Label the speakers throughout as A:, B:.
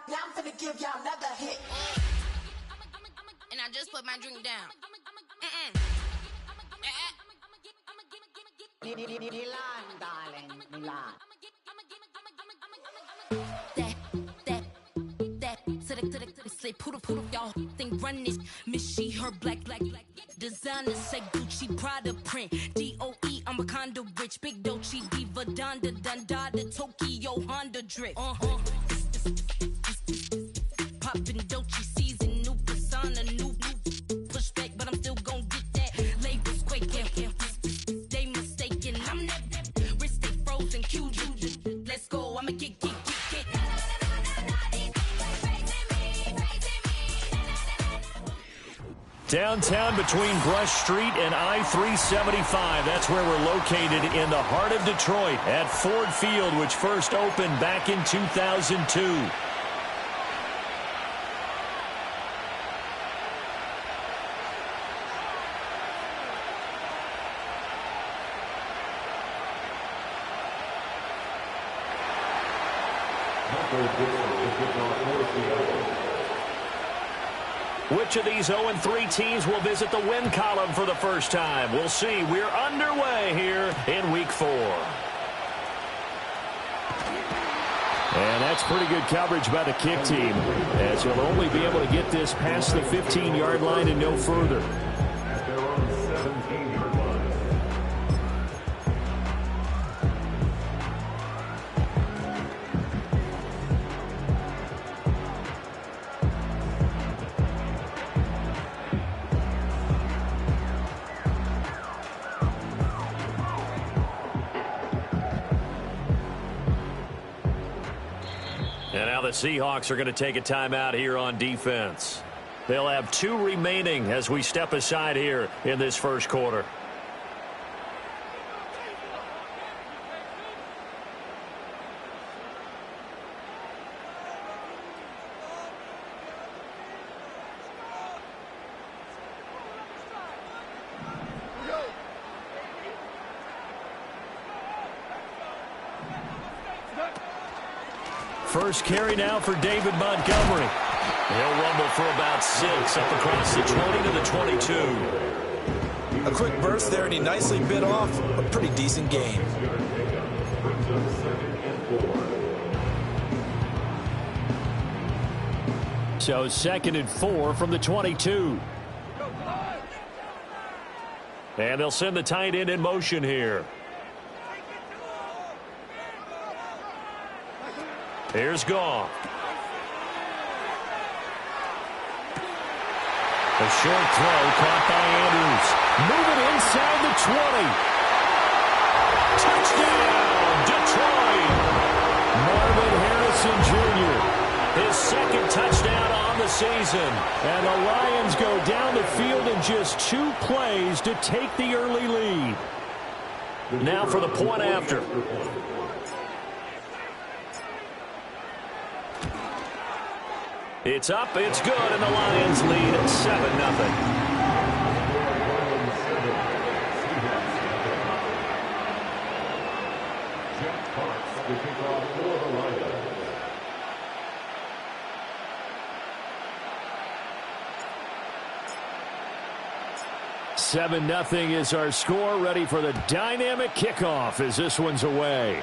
A: now I'm finna give y'all another hit.
B: And I just put my drink down.
A: Milan, darling, Milan.
B: Say poodle, y'all think run this. Miss she, her black. Designer say Gucci, Prada print. DOE, I'm Wakanda rich. Big Dolce, Diva, Donda, the Tokyo, Honda drip. Poppin' Dolce season, new persona, new pushback, but I'm still gon' get that. Labels quaking, they mistaken. I'm that wrist stay frozen, QG. Let's go, I'ma get.
C: Downtown between Brush Street and I-375. That's where we're located in the heart of Detroit at Ford Field, which first opened back in 2002. Which of these 0-3 teams will visit the win column for the first time? We'll see. We're underway here in Week 4. And that's pretty good coverage by the kick team, as he'll only be able to get this past the 15-yard line and no further. And now the Seahawks are going to take a timeout here on defense. They'll have 2 remaining as we step aside here in this first quarter. First carry now for David Montgomery. He'll rumble for about 6 up across the 20 to the 22.
D: A quick burst there, and he nicely bit off a pretty decent gain.
C: So 2nd and 4 from the 22. And they'll send the tight end in motion here. Here's Goff. A short throw caught by Andrews. Moving inside the 20. Touchdown, Detroit. Marvin Harrison Jr. His 2nd touchdown on the season. And the Lions go down the field in just 2 plays to take the early lead. Now for the point after. It's up, it's good, and the Lions lead at 7-0. Seven nothing is our score. Ready for the dynamic kickoff as this one's away.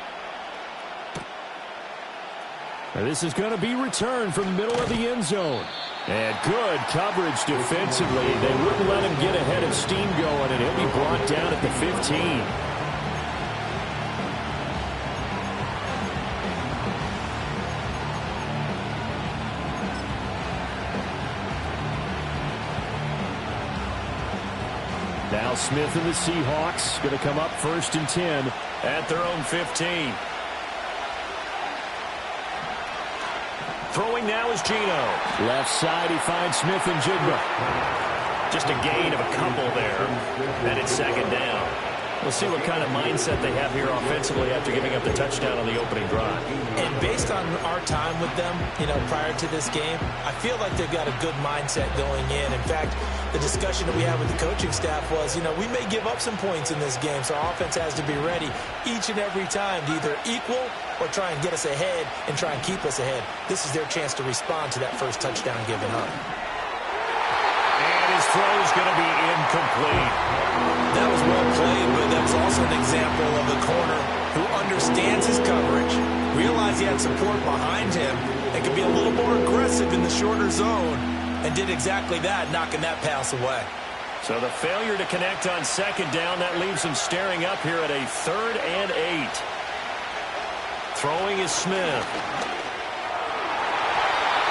C: This is going to be returned from the middle of the end zone. And good coverage defensively. They wouldn't let him get ahead of steam going, and he'll be brought down at the 15. Now Smith and the Seahawks going to come up 1st and 10 at their own 15. Throwing now is Geno. Left side, he finds Smith and Jigba. Just a gain of a couple there. And it's 2nd down. We'll see what kind of mindset they have here offensively after giving up the touchdown on the opening drive.
D: And based on our time with them, prior to this game, I feel like they've got a good mindset going in. In fact, the discussion that we had with the coaching staff was, we may give up some points in this game, so our offense has to be ready each and every time to either equal or try and get us ahead and try and keep us ahead. This is their chance to respond to that first touchdown given up.
C: And his throw is going to be incomplete.
D: That was well played, but that's also an example of a corner who understands his coverage, realized he had support behind him, and could be a little more aggressive in the shorter zone, and did exactly that, knocking that pass away.
C: So the failure to connect on second down, that leaves him staring up here at a 3rd and 8. Throwing is Smith.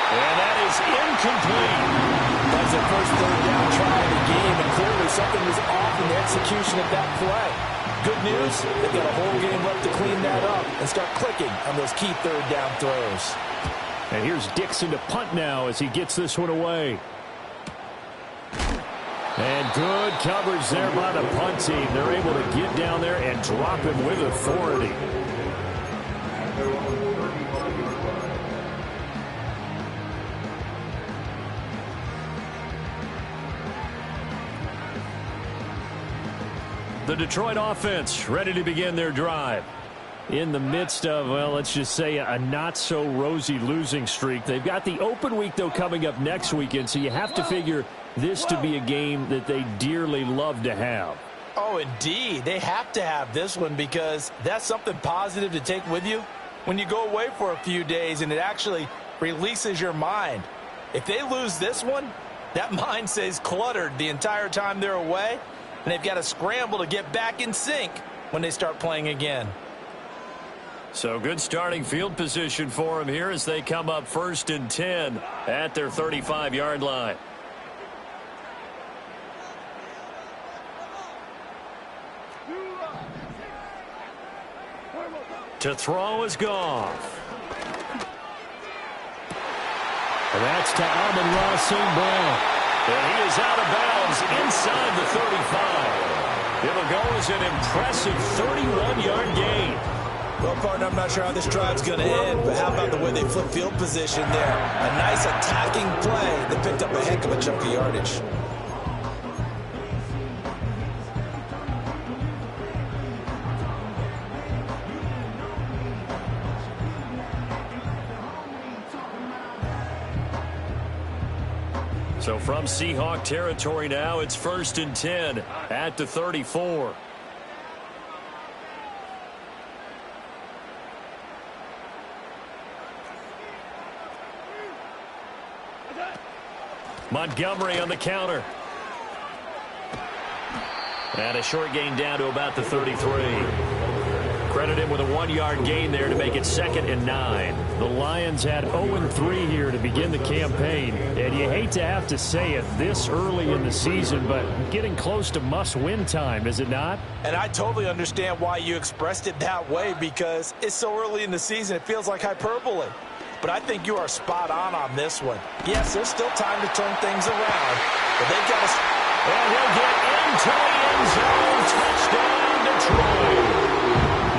C: And that is incomplete.
D: That's their first 3rd down try in the game, and clearly something was off in the execution of that play. Good news, they've got a whole game left to clean that up and start clicking on those key 3rd down throws.
C: And here's Dixon to punt now as he gets this one away. And good coverage there by the punt team. They're able to get down there and drop him with authority. The Detroit offense ready to begin their drive. In the midst of, well, let's just say a not-so-rosy losing streak. They've got the open week, though, coming up next weekend, so you have to figure this to be a game that they dearly love to have.
D: Oh, indeed. They have to have this one because that's something positive to take with you when you go away for a few days, and it actually releases your mind. If they lose this one, that mind stays cluttered the entire time they're away, and they've got to scramble to get back in sync when they start playing again.
C: So good starting field position for them here as they come up 1st and 10 at their 35-yard line. To throw is Goff. And that's to Amon-Ra St. Brown. And he is out of bounds inside the 35. It'll go as an impressive 31-yard gain.
D: Well, partner, I'm not sure how this drive's going to end, but how about the way they flip field position there? A nice attacking play that picked up a heck of a chunk of yardage.
C: So from Seahawk territory now, it's 1st and 10 at the 34. Montgomery on the counter. And a short gain down to about the 33. Credit him with a 1-yard gain there to make it 2nd and 9. The Lions had 0-3 here to begin the campaign. And you hate to have to say it this early in the season, but getting close to must-win time, is it not?
D: And I totally understand why you expressed it that way because it's so early in the season, it feels like hyperbole. But I think you are spot on this one. Yes, there's still time to turn things around, but they've got to...
C: And he'll get into the end zone. Touchdown, Detroit.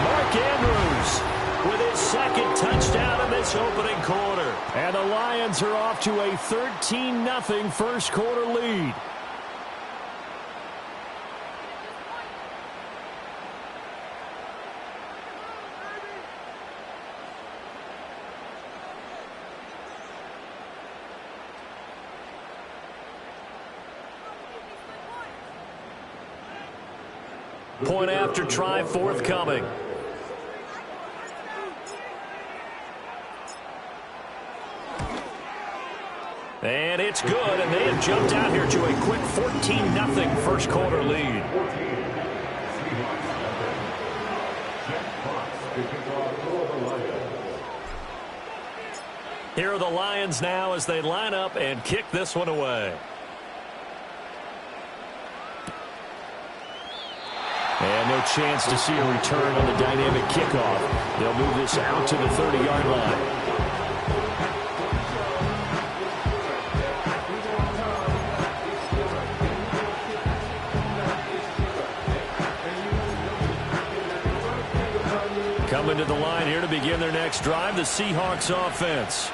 C: Mark Andrews with his 2nd touchdown in this opening quarter. And the Lions are off to a 13-0 first quarter lead. Point after try forthcoming. And it's good, and they have jumped out here to a quick 14-0 first quarter lead. Here are the Lions now as they line up and kick this one away. And no chance to see a return on the dynamic kickoff. They'll move this out to the 30-yard line. here to begin their next drive, the Seahawks offense.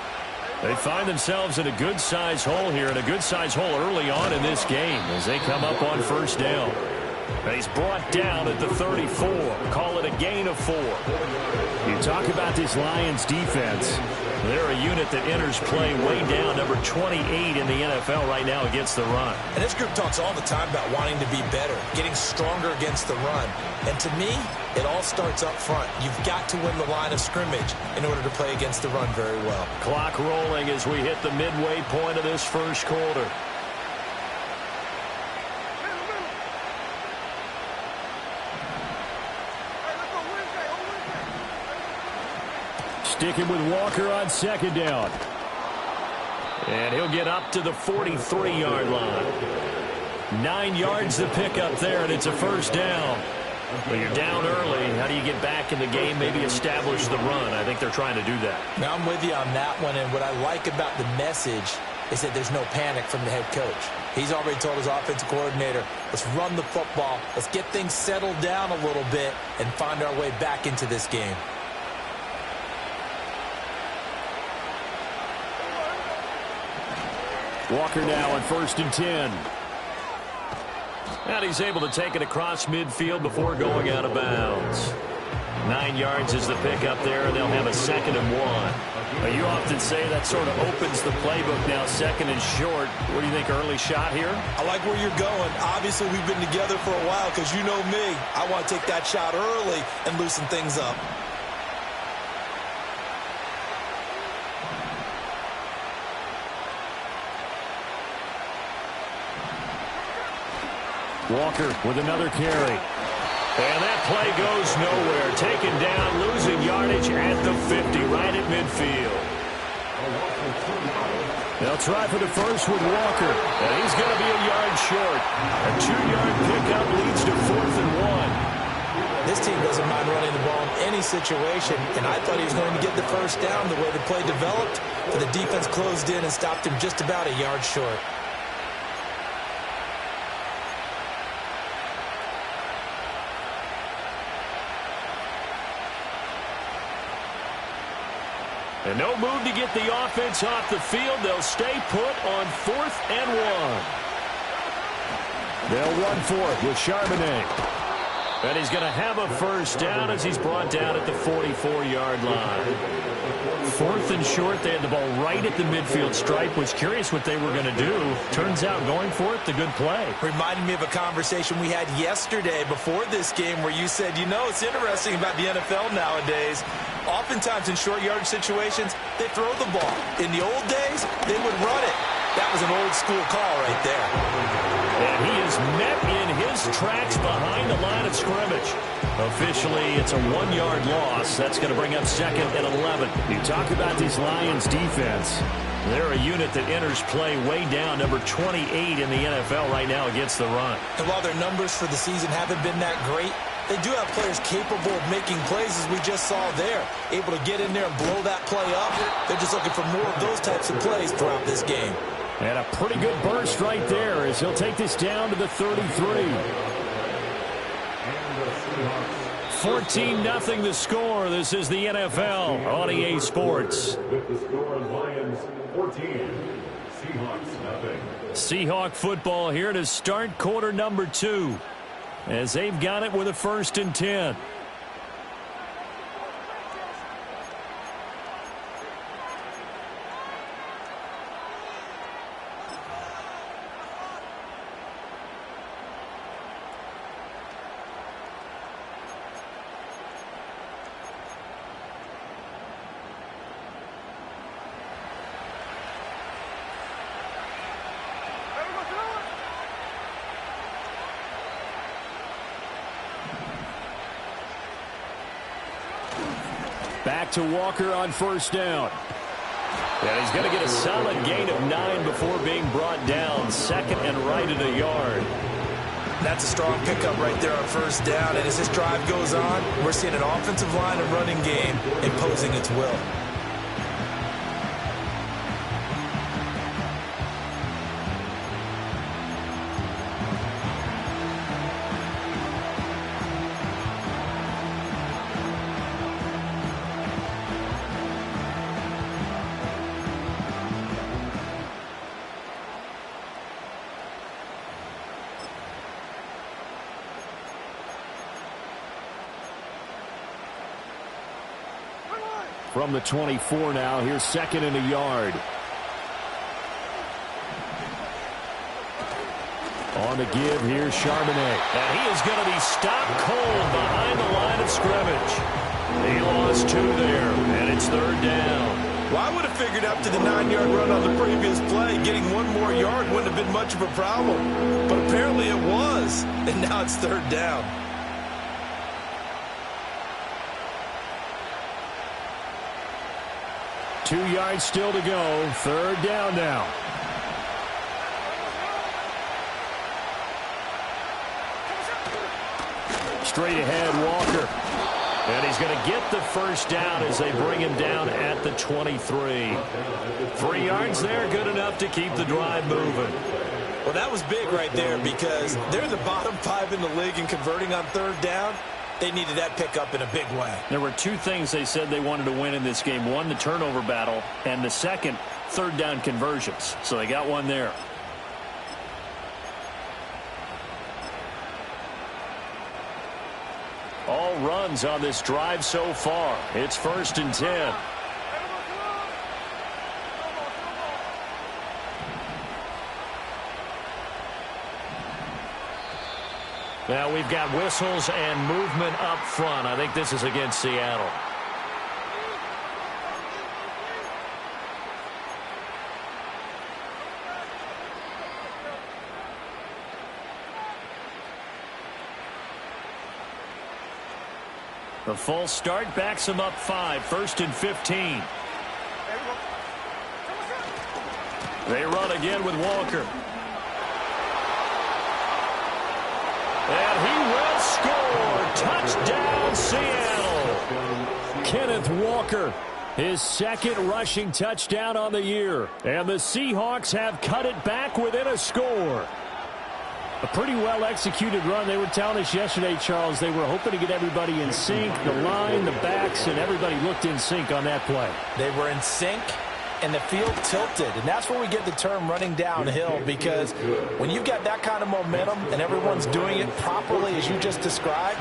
C: They find themselves in a good-sized hole here, and a good-sized hole early on in this game as they come up on first down. He's brought down at the 34. Call it a gain of 4. You talk about this Lions defense. They're a unit that enters play way down, number 28 in the NFL right now against the run.
D: And this group talks all the time about wanting to be better, getting stronger against the run. And to me, it all starts up front. You've got to win the line of scrimmage in order to play against the run very well.
C: Clock rolling as we hit the midway point of this first quarter. Sticking with Walker on second down. And he'll get up to the 43-yard line. 9 yards to pick up there, and it's a first down. But you're down early. How do you get back in the game, maybe establish the run? I think they're trying to do that.
D: Now, I'm with you on that one, and what I like about the message is that there's no panic from the head coach. He's already told his offensive coordinator, let's run the football, let's get things settled down a little bit and find our way back into this game.
C: Walker now on 1st and 10. And he's able to take it across midfield before going out of bounds. 9 yards is the pickup there, and they'll have a 2nd and 1. You often say that sort of opens the playbook now, 2nd and short. What do you think, early shot here?
D: I like where you're going. Obviously, we've been together for a while because you know me. I want to take that shot early and loosen things up.
C: Walker with another carry. And that play goes nowhere. Taken down, losing yardage at the 50, right at midfield. They'll try for the first with Walker. And he's going to be a yard short. A 2-yard pickup leads to 4th and 1.
D: This team doesn't mind running the ball in any situation, and I thought he was going to get the first down the way the play developed, but the defense closed in and stopped him just about a yard short.
C: And no move to get the offense off the field. They'll stay put on 4th and 1. They'll run for it with Charbonnet. And he's going to have a first down as he's brought down at the 44-yard line. 4th and short. They had the ball right at the midfield stripe. Was curious what they were going to do. Turns out going for it, the good play.
D: Reminded me of a conversation we had yesterday before this game where you said, you know, it's interesting about the NFL nowadays. Oftentimes in short yardage situations, they throw the ball. In the old days, they would run it. That was an old school call right there.
C: And he is met in his tracks behind the line of scrimmage. Officially, it's a 1-yard loss. That's going to bring up 2nd and 11. You talk about this Lions defense. They're a unit that enters play way down, number 28 in the NFL right now against the run.
D: And while their numbers for the season haven't been that great, they do have players capable of making plays, as we just saw there. Able to get in there and blow that play up. They're just looking for more of those types of plays throughout this game.
C: And a pretty good burst right there as he'll take this down to the 33. 14-0 the score. This is the NFL on EA Sports.
E: With the score, Lions 14, Seahawks nothing.
C: Seahawk football here to start quarter number 2 as they've got it with a 1st and 10. Back to Walker on 1st down. And he's going to get a solid gain of 9 before being brought down. 2nd and right at a yard.
D: That's a strong pickup right there on 1st down. And as this drive goes on, we're seeing an offensive line and running game imposing its will.
C: from the 24 now. Here's 2nd and a yard. On the give, here's Charbonnet. And he is going to be stopped cold behind the line of scrimmage. He lost 2 there, and it's 3rd down.
D: Well, I would have figured after the 9-yard run on the previous play, getting 1 more yard wouldn't have been much of a problem. But apparently it was, and now it's 3rd down.
C: Two yards still to go. 3rd down now. Straight ahead, Walker. And he's going to get the 1st down as they bring him down at the 23. 3 yards there, good enough to keep the drive moving.
D: Well, that was big right there because they're the bottom 5 in the league in converting on 3rd down. They needed that pickup in a big way.
C: There were 2 things they said they wanted to win in this game. One, the turnover battle, and the second, 3rd down conversions. So they got one there. All runs on this drive so far. It's 1st and 10. Now we've got whistles and movement up front. I think this is against Seattle. The false start backs him up 5. 1st and 15. They run again with Walker. And he will score. Touchdown, Seattle. Kenneth Walker, his 2nd rushing touchdown on the year. And the Seahawks have cut it back within a score. A pretty well-executed run. They were telling us yesterday, Charles, they were hoping to get everybody in sync, the line, the backs, and everybody looked in sync on that play.
D: They were in sync, and the field tilted. And that's where we get the term running downhill, because when you've got that kind of momentum and everyone's doing it properly as you just described,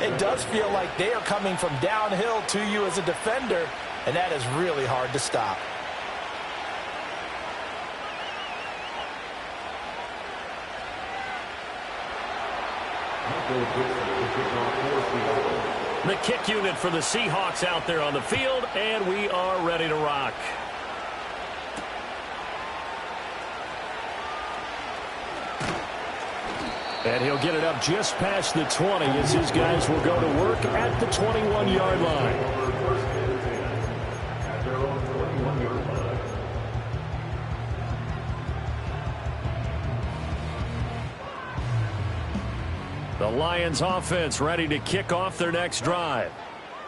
D: it does feel like they are coming from downhill to you as a defender, and that is really hard to stop.
C: The kick unit for the Seahawks out there on the field, and we are ready to rock. And he'll get it up just past the 20 as his guys will go to work at the 21-yard line. The Lions offense ready to kick off their next drive.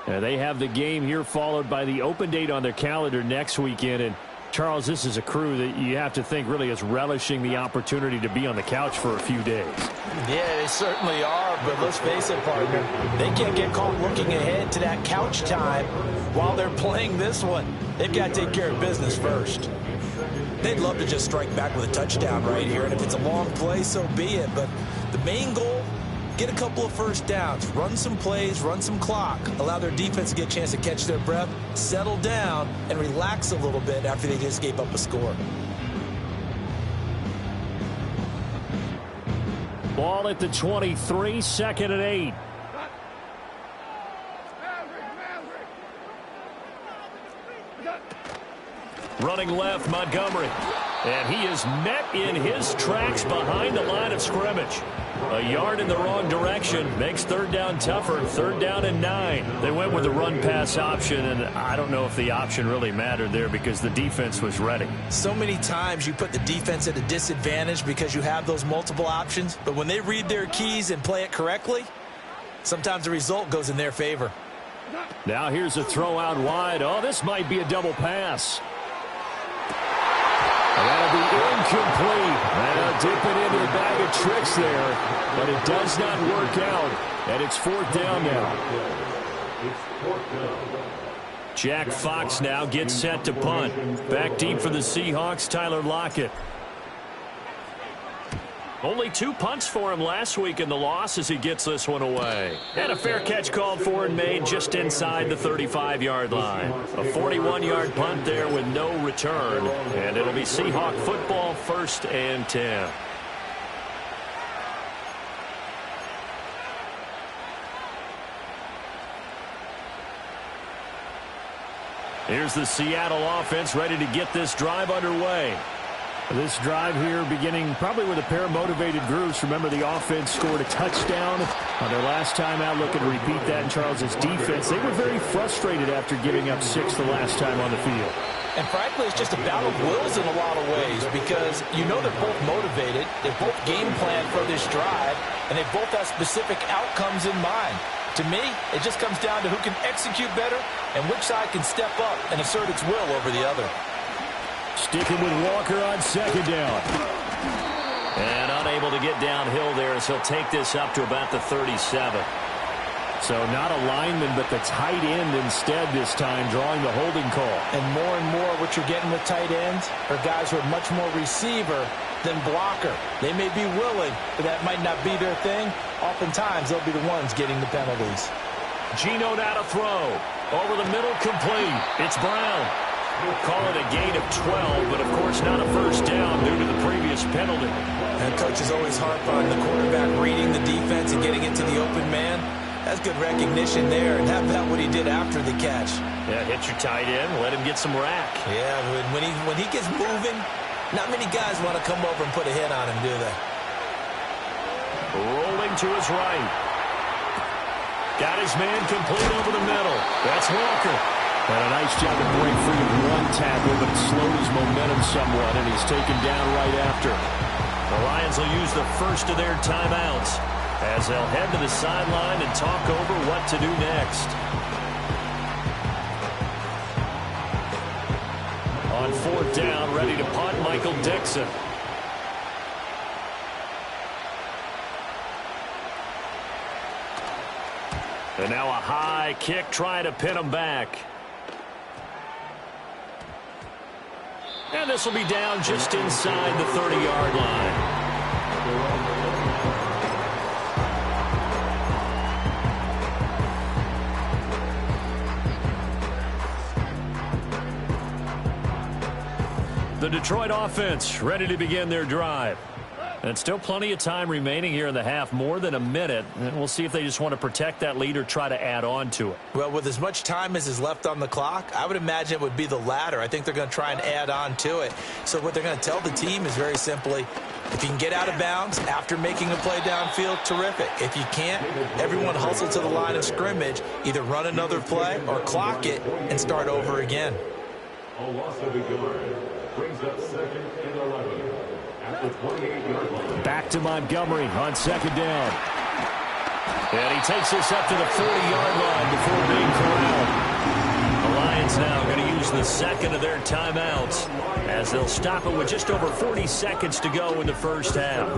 C: And they have the game here followed by the open date on their calendar next weekend. And Charles, this is a crew that you have to think really is relishing the opportunity to be on the couch for a few days.
D: Yeah, they certainly are, but let's face it, partner, they can't get caught looking ahead to that couch time while they're playing this one. They've got to take care of business first. They'd love to just strike back with a touchdown right here, and if it's a long play, so be it. But the main goal, get a couple of first downs, run some plays, run some clock, allow their defense to get a chance to catch their breath, settle down, and relax a little bit after they just gave up a score.
C: Ball at the 23, 2nd and 8. Running left, Montgomery. And he is met in his tracks behind the line of scrimmage. A yard in the wrong direction makes 3rd down tougher. 3rd down and 9. They went with the run-pass option, and I don't know if the option really mattered there because the defense was ready.
D: So many times you put the defense at a disadvantage because you have those multiple options, but when they read their keys and play it correctly, sometimes the result goes in their favor.
C: Now here's a throw out wide. Oh, this might be a double pass. That'll be incomplete. And dipping into the bag of tricks there, but it does not work out. And it's 4th down now. Jack Fox now gets set to punt. Back deep for the Seahawks, Tyler Lockett. Only 2 punts for him last week in the loss as he gets this one away. And a fair catch called for and made just inside the 35-yard line. A 41-yard punt there with no return. And it'll be Seahawk football, 1st and 10. Here's the Seattle offense ready to get this drive underway.
F: This drive here beginning probably with a pair of motivated groups. Remember, the offense scored a touchdown on their last time out. Looking to repeat that in Charles's defense. They were very frustrated after giving up 6 the last time on the field.
D: And frankly, it's just a battle of wills in a lot of ways because you know they're both motivated. They're both game planned for this drive, and they both have specific outcomes in mind. To me, it just comes down to who can execute better and which side can step up and assert its will over the other.
F: Sticking with Walker on 2nd down.
C: And unable to get downhill there as he'll take this up to about the 37.
F: So not a lineman, but the tight end instead this time, drawing the holding call.
D: And more what you're getting with tight ends are guys who are much more receiver than blocker. They may be willing, but that might not be their thing. Oftentimes, they'll be the ones getting the penalties.
C: Geno now to throw. Over the middle, complete. It's Brown. Call it a gain of 12, but of course not a first down due to the previous penalty.
D: And coaches always harp on the quarterback reading the defense and getting into the open man. That's good recognition there, and how about what he did after the catch?
C: Yeah, hit your tight end, let him get some rack.
D: Yeah, when he gets moving, not many guys want to come over and put a hit on him, do they?
C: Rolling to his right. Got his man complete over the middle. That's Walker.
F: And a nice job to break free of one tackle, but it slowed his momentum somewhat, and he's taken down right after.
C: The Lions will use the first of their timeouts as they'll head to the sideline and talk over what to do next. On 4th down, ready to punt, Michael Dixon. And now a high kick trying to pin him back. And this will be down just inside the 30-yard line. The Detroit offense ready to begin their drive. And still plenty of time remaining here in the half, more than a minute. And we'll see if they just want to protect that lead or try to add on to it.
D: Well, with as much time as is left on the clock, I would imagine it would be the latter. I think they're going to try and add on to it. So what they're going to tell the team is very simply, if you can get out of bounds after making a play downfield, terrific. If you can't, everyone hustle to the line of scrimmage, either run another play or clock it and start over again.
E: A loss of a yard brings up 2nd and 11 at the 28-yard line.
F: Back to Montgomery on 2nd down.
C: And he takes this up to the 40-yard line before being corralled. The Lions now going to use the second of their timeouts as they'll stop it with just over 40 seconds to go in the first half.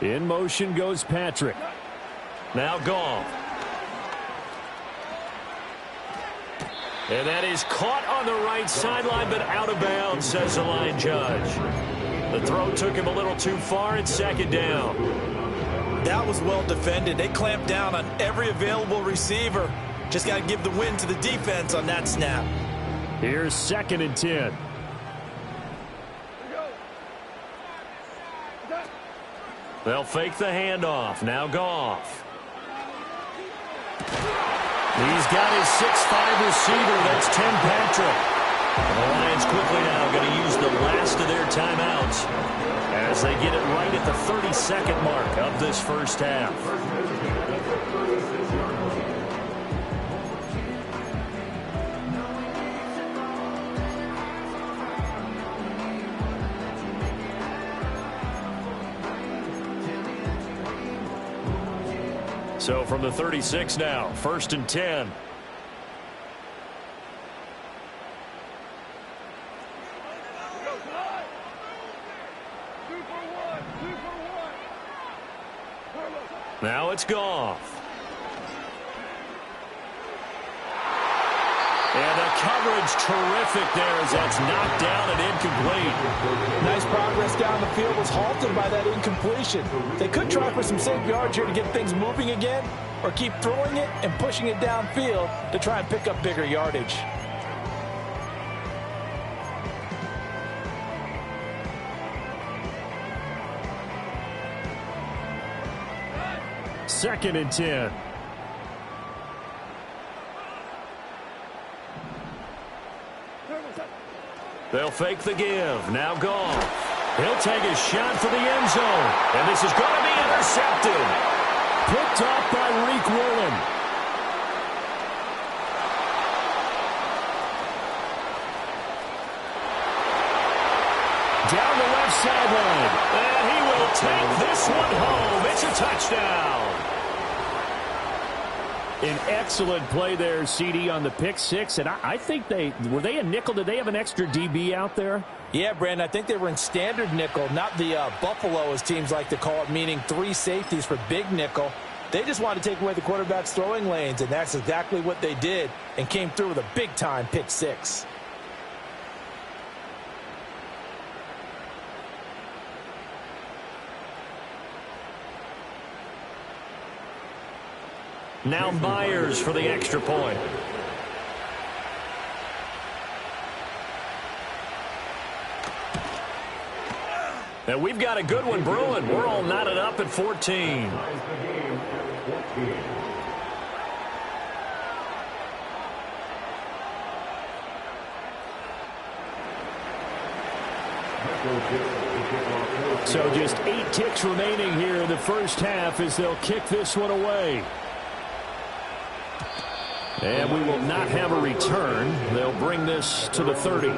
F: In motion goes Patrick.
C: Now Goff. And that is caught on the right sideline, but out of bounds, says the line judge. The throw took him a little too far, and 2nd down.
D: That was well defended. They clamped down on every available receiver. Just got to give the win to the defense on that snap.
F: Here's 2nd and 10.
C: They'll fake the handoff. Now Goff. He's got his 6'5" receiver. That's Tim Patrick. And the Lions quickly now going to use the last of their timeouts as they get it right at the 30-second mark of this first half. So from the 36 now, 1st and 10. Now it's Goff. And the coverage terrific there as that's knocked down and incomplete.
D: Nice progress down the field was halted by that incompletion. They could try for some safe yards here to get things moving again, or keep throwing it and pushing it downfield to try and pick up bigger yardage.
F: Second and 10.
C: They'll fake the give. Now Goff. He'll take a shot for the end zone. And this is going to be intercepted.
F: Picked off by Reek Woolen. Down the left sideline.
C: And he will take this one home. It's a touchdown.
F: An excellent play there, CD, on the pick six. And I think were they a nickel? Did they have an extra DB out there?
D: Yeah, Brandon, I think they were in standard nickel, not the Buffalo, as teams like to call it, meaning 3 safeties for big nickel. They just wanted to take away the quarterback's throwing lanes, and that's exactly what they did, and came through with a big-time pick six.
C: Now Myers for the extra point. And we've got a good one brewing. We're all knotted up at 14.
F: So just 8 ticks remaining here in the first half as they'll kick this one away. And we will not have a return. They'll bring this to the 30.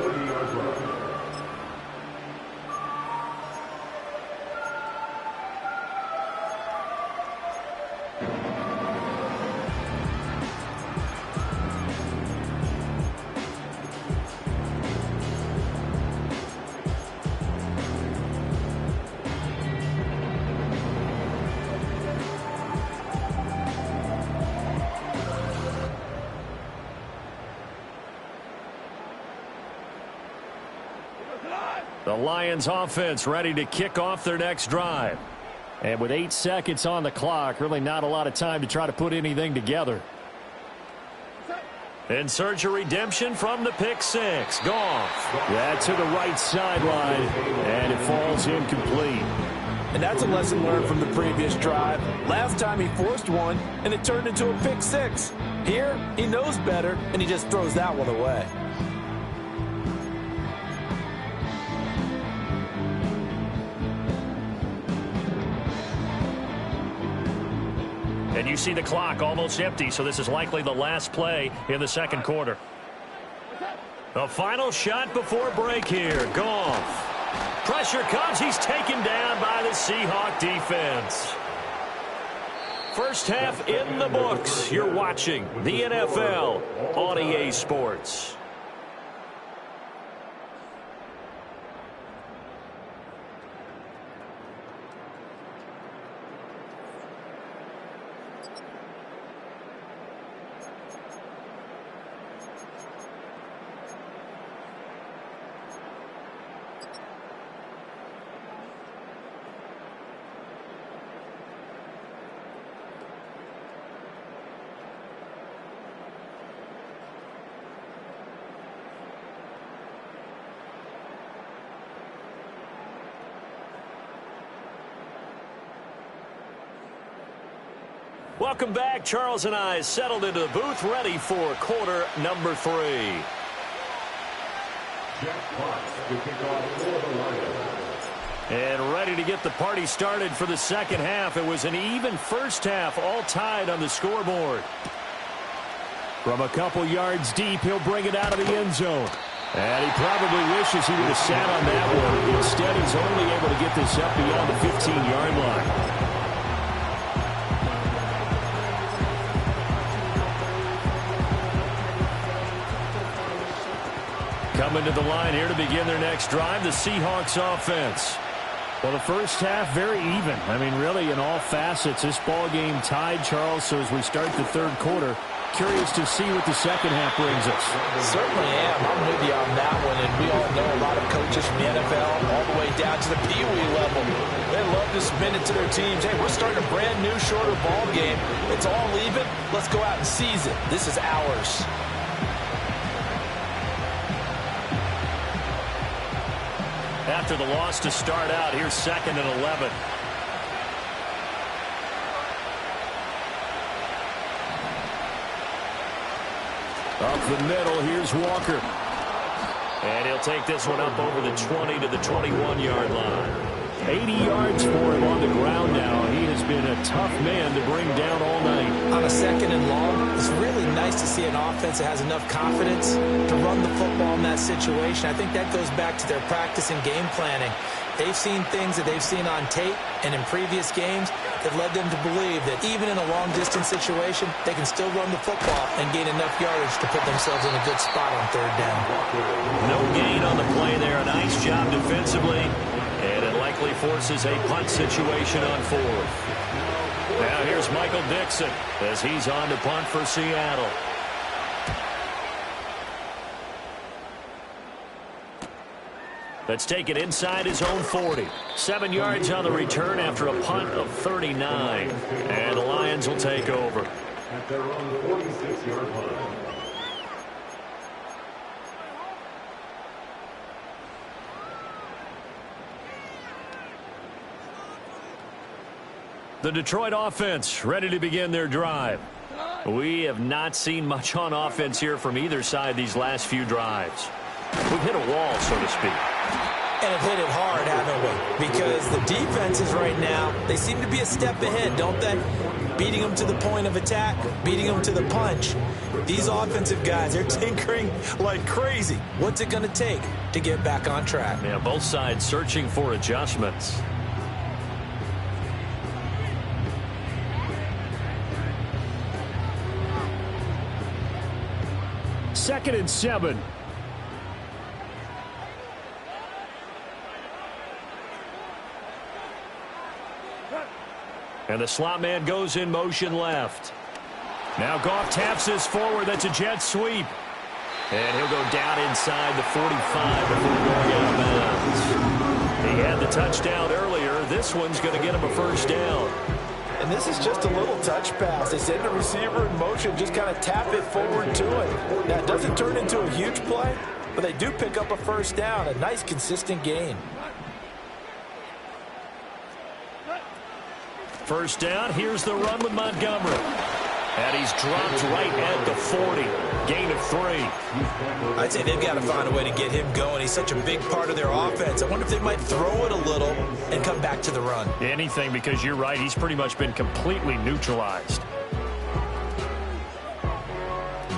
C: The Lions offense ready to kick off their next drive.
F: And with 8 seconds on the clock, really not a lot of time to try to put anything together.
C: In search of redemption from the pick six. Goff.
F: Yeah, to the right sideline, and it falls incomplete.
D: And that's a lesson learned from the previous drive. Last time he forced one, and it turned into a pick six. Here, he knows better, and he just throws that one away.
C: And you see the clock almost empty, so this is likely the last play in the second quarter. The final shot before break here. Goff. Pressure comes. He's taken down by the Seahawk defense. First half in the books. You're watching the NFL on EA Sports. Welcome back. Charles and I settled into the booth, ready for quarter number 3. And ready to get the party started for the second half. It was an even first half, all tied on the scoreboard.
F: From a couple yards deep, he'll bring it out of the end zone. And he probably wishes he would have sat on that one. Instead, he's only able to get this up beyond the 15-yard line. Coming to the line here to begin their next drive, the Seahawks offense. Well, the first half, very even. I mean, really, in all facets, this ball game tied, Charles. So as we start the third quarter, curious to see what the second half brings us.
D: Certainly am. I'm with you on that one. And we all know a lot of coaches from the NFL all the way down to the Pee Wee level. They love to spin it to their teams. Hey, we're starting a brand new, shorter ball game. It's all even. Let's go out and seize it. This is ours.
C: After the loss to start out, here's 2nd and 11.
F: Up the middle, here's Walker.
C: And he'll take this one up over the 20 to the 21-yard line.
F: 80 yards for him on the ground now. He has been a tough man to bring down all night.
D: On a 2nd and long, it's really nice to see an offense that has enough confidence to run the football in that situation. I think that goes back to their practice and game planning. They've seen things that they've seen on tape and in previous games that led them to believe that even in a long-distance situation, they can still run the football and gain enough yardage to put themselves in a good spot on 3rd down.
C: No gain on the play there. A nice job defensively. And it likely forces a punt situation on 4th. Now here's Michael Dixon as he's on to punt for Seattle. Let's take it inside his own 40. 7 yards on the return after a punt of 39. And the Lions will take over.
E: At their own 46-yard line.
C: The Detroit offense ready to begin their drive. We have not seen much on offense here from either side these last few drives. We've hit a wall, so to speak.
D: And have hit it hard, haven't we? Because the defenses right now, they seem to be a step ahead, don't they? Beating them to the point of attack, beating them to the punch. These offensive guys, they're tinkering like crazy. What's it going to take to get back on track?
C: Yeah, both sides searching for adjustments.
F: Second and 7.
C: And the slot man goes in motion left. Now Goff taps this forward. That's a jet sweep. And he'll go down inside the 45 before going out of bounds. He had the touchdown earlier. This one's going to get him a first down.
D: And this is just a little touch pass. They send the receiver in motion, just kind of tap it forward to it. Now, it doesn't turn into a huge play, but they do pick up a first down, a nice, consistent gain.
C: First down, here's the run with Montgomery. And he's dropped right at the 40. Gain of 3.
D: I'd say they've got to find a way to get him going. He's such a big part of their offense. I wonder if they might throw it a little and come back to the run.
F: Anything, because you're right. He's pretty much been completely neutralized.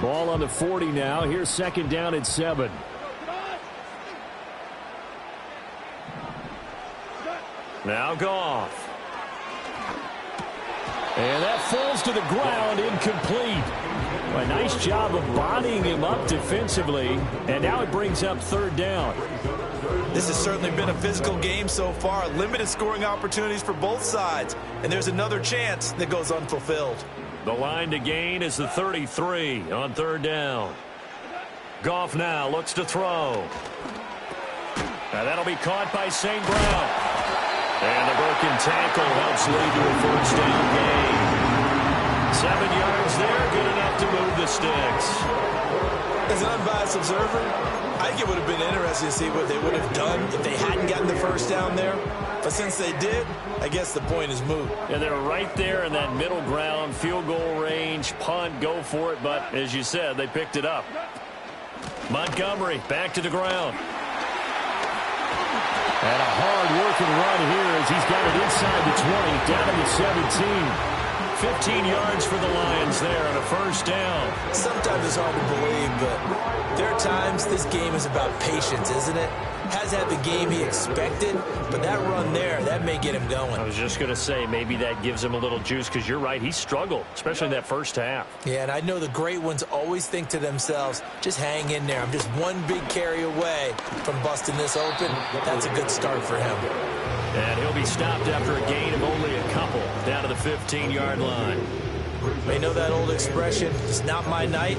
F: Ball on the 40 now. Here's 2nd down at 7.
C: Now Goff.
F: And that falls to the ground, incomplete. A nice job of bodying him up defensively, and now it brings up 3rd down.
D: This has certainly been a physical game so far. Limited scoring opportunities for both sides, and there's another chance that goes unfulfilled.
C: The line to gain is the 33 on 3rd down. Goff now looks to throw. Now that'll be caught by St. Brown. And the broken tackle helps lead to a first down gain. 7 yards there, good enough to move the sticks.
D: As an unbiased observer, I think it would have been interesting to see what they would have done if they hadn't gotten the first down there. But since they did, I guess the point is moot.
C: And they're right there in that middle ground, field goal range, punt, go for it. But as you said, they picked it up. Montgomery back to the ground.
F: And a hard-working run here as he's got it inside the 20, down to the 17.
C: 15 yards for the Lions there on a first down.
D: Sometimes it's hard to believe, but there are times this game is about patience, isn't it? Has had the game he expected, but that run there, that may get him going.
C: I was just going to say, maybe that gives him a little juice, because you're right, he struggled, especially in that first half.
D: Yeah, and I know the great ones always think to themselves, just hang in there. I'm just one big carry away from busting this open. That's a good start for him.
C: And he'll be stopped after a gain of only a couple down to the 15-yard line.
D: They know that old expression, it's not my night.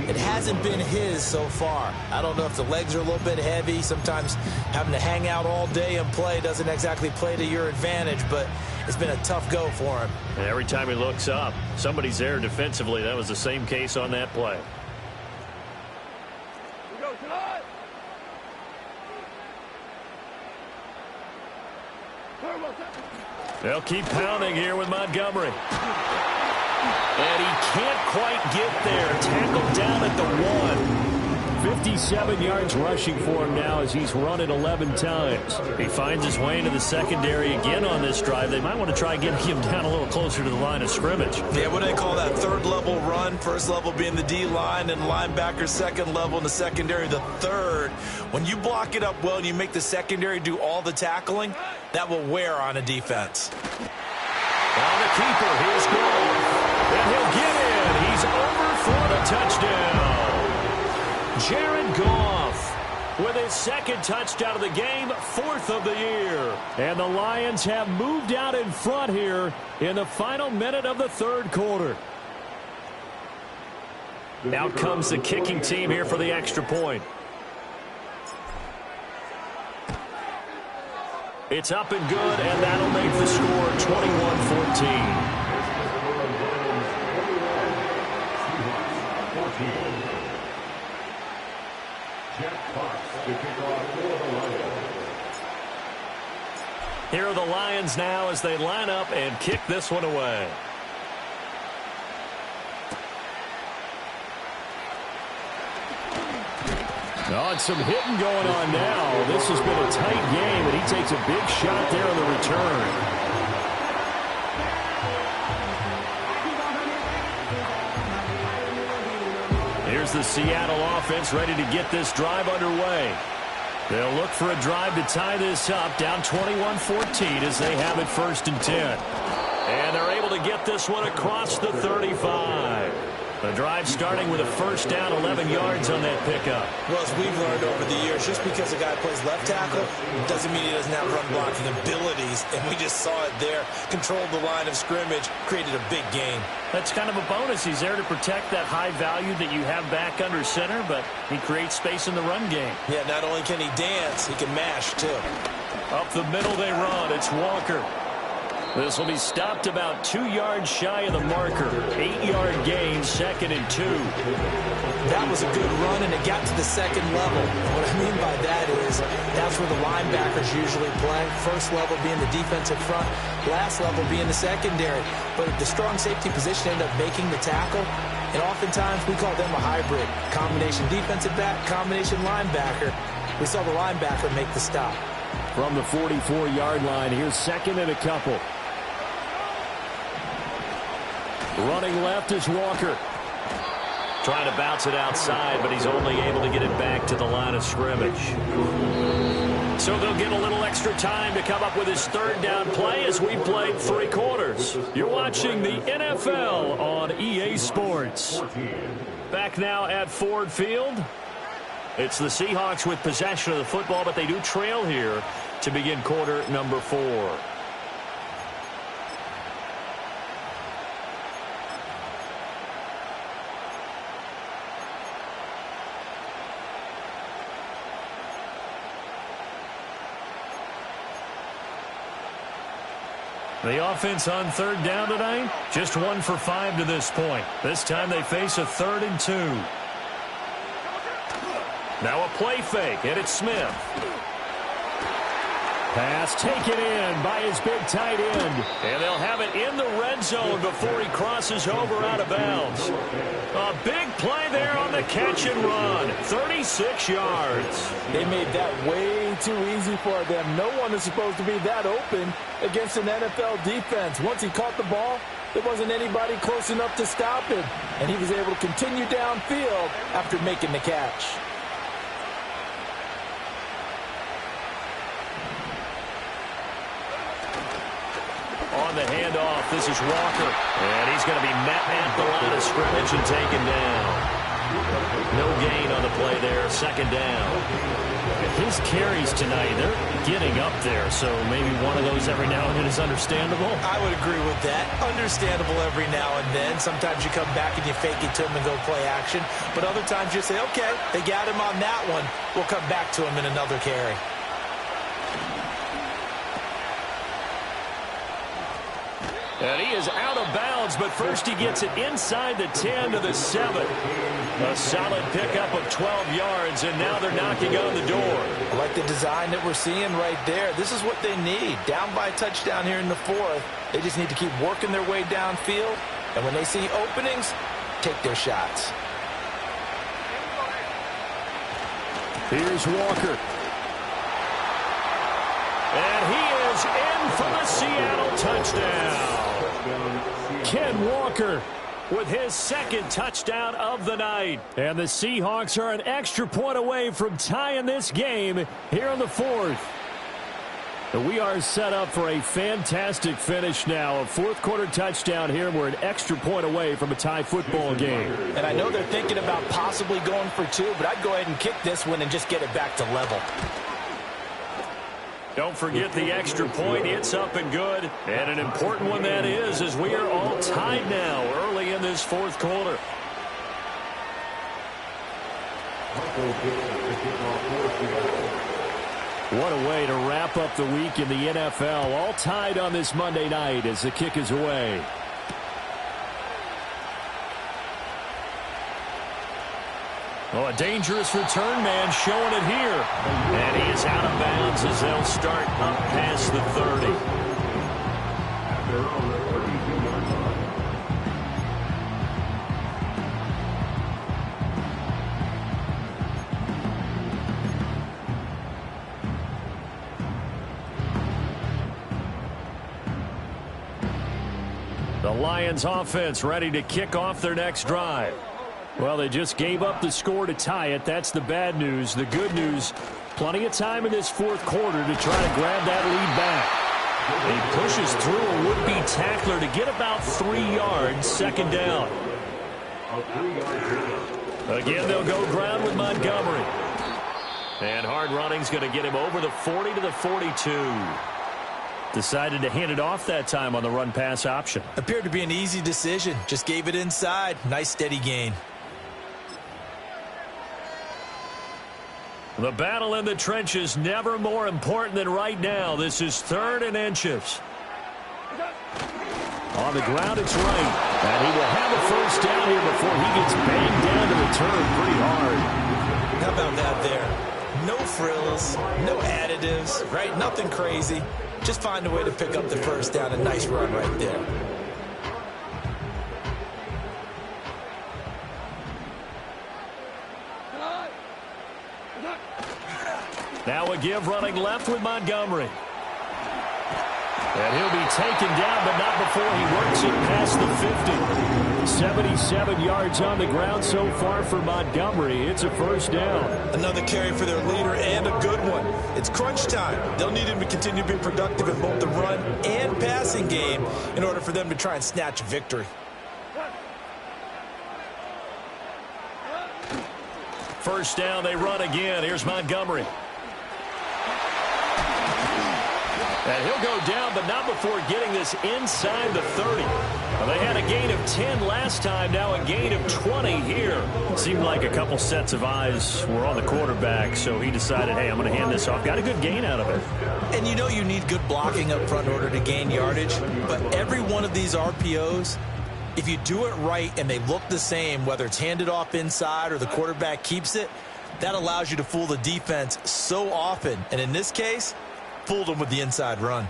D: It hasn't been his so far. I don't know if the legs are a little bit heavy. Sometimes having to hang out all day and play doesn't exactly play to your advantage, but it's been a tough go for him.
C: And every time he looks up, somebody's there defensively. That was the same case on that play. They'll keep pounding here with Montgomery. And he can't quite get there. Tackled down at the 1. 57 yards rushing for him now as he's run it 11 times. He finds his way into the secondary again on this drive. They might want to try getting him down a little closer to the line of scrimmage.
D: Yeah, what do they call that? Third level run. First level being the D-line and linebacker. Second level in the secondary, the third. When you block it up well and you make the secondary do all the tackling, that will wear on a defense.
C: Now the keeper, here's Goff. And he'll get in. He's over for the touchdown. Jared Goff with his second touchdown of the game, 4th of the year. And the Lions have moved out in front here in the final minute of the third quarter. Out comes the kicking team here for the extra point. It's up and good, and that'll make the score 21-14. Here are the Lions now as they line up and kick this one away.
F: Oh, and some hitting going on now. This has been a tight game, and he takes a big shot there on the return. Here's the Seattle offense ready to get this drive underway. They'll look for a drive to tie this up, down 21-14 as they have it 1st and 10. And they're able to get this one across the 35. The drive starting with a first down, 11 yards on that pickup.
D: Well, as we've learned over the years, just because a guy plays left tackle doesn't mean he doesn't have run blocking abilities. And we just saw it there. Controlled the line of scrimmage, created a big gain.
C: That's kind of a bonus. He's there to protect that high value that you have back under center, but he creates space in the run game.
D: Yeah, not only can he dance, he can mash, too.
C: Up the middle they run. It's Walker. This will be stopped about 2 yards shy of the marker. 8-yard gain, 2nd and 2.
D: That was a good run, and it got to the second level. What I mean by that is that's where the linebackers usually play. First level being the defensive front, last level being the secondary. But the strong safety position ended up making the tackle, and oftentimes we call them a hybrid. Combination defensive back, combination linebacker. We saw the linebacker make the stop.
F: From the 44-yard line, here's 2nd and a couple. Running left is Walker.
C: Trying to bounce it outside, but he's only able to get it back to the line of scrimmage. So they'll get a little extra time to come up with his 3rd down play as we played 3 quarters. You're watching the NFL on EA Sports. Back now at Ford Field. It's the Seahawks with possession of the football, but they do trail here to begin quarter number 4. The offense on 3rd down tonight, just 1 for 5 to this point. This time they face a 3rd and 2. Now a play fake, and it's Smith.
F: Pass taken in by his big tight end.
C: And they'll have it in the red zone before he crosses over out of bounds. A big play there on the catch and run. 36 yards.
G: They made that way too easy for them. No one is supposed to be that open against an NFL defense. Once he caught the ball, there wasn't anybody close enough to stop him. And he was able to continue downfield after making the catch.
C: On the handoff, this is Walker. And he's going to be met at the line of scrimmage and taken down. No gain on the play there, 2nd down.
F: his carries tonight, they're getting up there, so maybe one of those every now and then is understandable.
D: I would agree with that. Understandable every now and then. Sometimes you come back and you fake it to him and go play action. But other times you say, okay, they got him on that one. We'll come back to him in another carry.
F: And he is out of bounds, but first he gets it inside the 10 to the 7. A solid pickup of 12 yards, and now they're knocking on the door.
D: I like the design that we're seeing right there. This is what they need. Down by a touchdown here in the 4th. They just need to keep working their way downfield, and when they see openings, take their shots.
F: Here's Walker. And he is in for the Seattle touchdown. Ken Walker with his second touchdown of the night. And the Seahawks are an extra point away from tying this game here in the 4th. We are set up for a fantastic finish now. A fourth-quarter touchdown here. We're an extra point away from a tie football game.
D: And I know they're thinking about possibly going for 2, but I'd go ahead and kick this one and just get it back to level.
F: Don't forget the extra point. It's up and good. And an important one that is, as we are all tied now early in this fourth quarter. What a way to wrap up the week in the NFL. All tied on this Monday night as the kick is away. Oh, a dangerous return man showing it here. And he is out of bounds as they'll start up past the 30. The Lions offense ready to kick off their next drive. Well, they just gave up the score to tie it. That's the bad news. The good news, plenty of time in this fourth quarter to try to grab that lead back. He pushes through a would-be tackler to get about 3 yards, second down. Again, they'll go ground with Montgomery. And hard running's going to get him over the 40 to the 42. Decided to hand it off that time on the run-pass option.
D: Appeared to be an easy decision. Just gave it inside. Nice steady gain.
F: The battle in the trenches never more important than right now. This is 3rd and inches. On the ground, it's right. And he will have a first down here before he gets banged down to the turn pretty hard.
D: How about that there? No frills, no additives, right? Nothing crazy. Just find a way to pick up the first down. A nice run right there.
F: Now a give running left with Montgomery. And he'll be taken down, but not before he works it past the 50. 77 yards on the ground so far for Montgomery. It's a first down.
D: Another carry for their leader and a good one. It's crunch time. They'll need him to continue to be productive in both the run and passing game in order for them to try and snatch a victory.
F: First down, they run again. Here's Montgomery. And he'll go down, but not before getting this inside the 30. Well, they had a gain of 10 last time, now a gain of 20 here. Seemed like a couple sets of eyes were on the quarterback, so he decided, hey, I'm going to hand this off. Got a good gain out of it.
D: And you know you need good blocking up front in order to gain yardage, but every one of these RPOs, if you do it right and they look the same, whether it's handed off inside or the quarterback keeps it, that allows you to fool the defense so often. And in this case, fooled them with the inside run.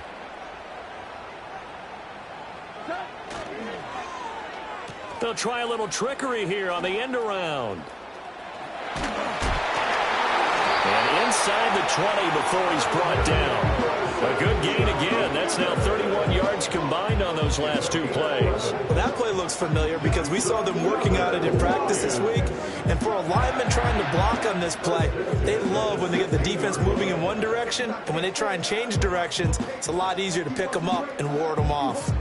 F: They'll try a little trickery here on the end around. And inside the 20 before he's brought down. A good gain again. That's now 31 yards combined on those last two plays.
D: Well, that play looks familiar because we saw them working on it in practice this week. And for a lineman trying to block on this play, they love when they get the defense moving in one direction. And when they try and change directions, it's a lot easier to pick them up and ward them off.